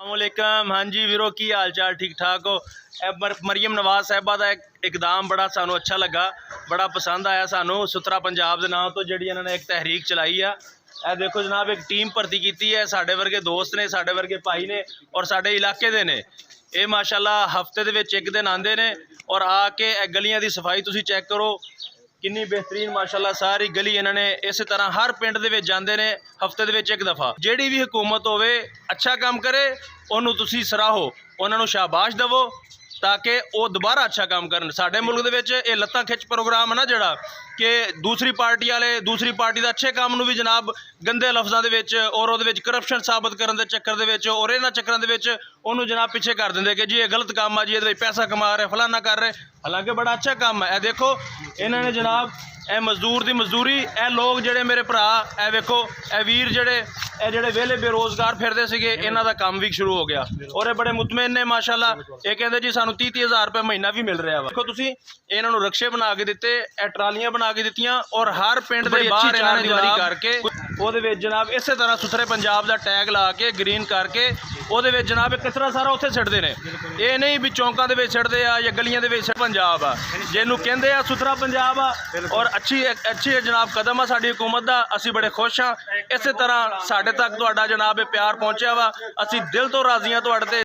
अस्सलामुअलैकुम। हाँ जी वीरो, की हाल चाल? ठीक ठाक हो? मरियम नवाज साहिबा का इकदाम बड़ा सानू अच्छा लगा, बड़ा पसंद आया सानू। सुथरा पंजाब के नाम तो जी इन्होंने एक तहरीक चलाई है। यह देखो जनाब, एक टीम भर्ती की है। साढ़े वर्गे दोस्त ने, साढ़े वर्गे भाई ने और साढ़े इलाके दे ने। ये माशाल्लाह हफ्ते दे विच एक दिन आते हैं और आके गलियां की सफाई तुसी चेक करो, किन्नी बेहतरीन माशाल्लाह सारी गली इन्होंने इस तरह हर पिंड दे विच जांदे ने हफ्ते दे विच एक दफ़ा। जिहड़ी भी हुकूमत होवे अच्छा काम करे, उन्होंने तुसी सराहो, उन्होंने शाबाश दवो ताकि वो दोबारा अच्छा काम करन। साडे मुल्क दे विच ये लत्तां खिच प्रोग्राम है ना जिहड़ा कि दूसरी पार्टी वाले दूसरी पार्टी का अच्छे काम नूं भी जनाब गंदे लफ्ज़ां दे विच और उहदे विच करप्शन साबित करन दे चक्कर दे विच और इन्हां चक्करां दे विच उहनूं जनाब पीछे कर दिंदे कि जी ये गलत काम है, जी इहदे विच पैसा कमा रहे फलाना कर रहे। हालांकि बड़ा अच्छा काम है। देखो इन्होंने जनाब ए मजदूर की मजदूरी, ए लोग जेडे मेरे भरा ए वेखो ए वीर जेडे वेले बेरोजगार फिरते सीगे, इन्हां दा काम भी शुरू हो गया और ये बड़े मुतमैन ने माशाल्लाह। ये कहते जी सानू 30-30 हज़ार रुपये महीना भी मिल रहा है। देखो तुसी इन्हां नूं रक्शे बना के दिते, ए ट्रालियां बना के दित्तियां और हर पिंड दे बाहर इन्हां ने दिवारी करके ਉਹਦੇ ਵਿੱਚ जनाब इस तरह सुथरे पंजाब का टैग ला के ग्रीन करके ਉਹਦੇ ਵਿੱਚ जनाब कचरा सारा उत्थे सिੱਟਦੇ ने। ये नहीं भी चौंकों ਦੇ ਵਿੱਚ ਸਿੱਟਦੇ ਆ ਜਾਂ ਗਲੀਆਂ ਦੇ ਵਿੱਚ पंजाब आ ਜਿਹਨੂੰ ਕਹਿੰਦੇ ਆ सुथरा पंजाब आ और अच्छी जनाब कदम आ साडी हुकूमत का। असी बड़े खुश हाँ। इस तरह साढ़े तक तुहाडा जनाब प्यार पहुँचा वा, असी दिल तो राजी हाँ तुहाडे ते।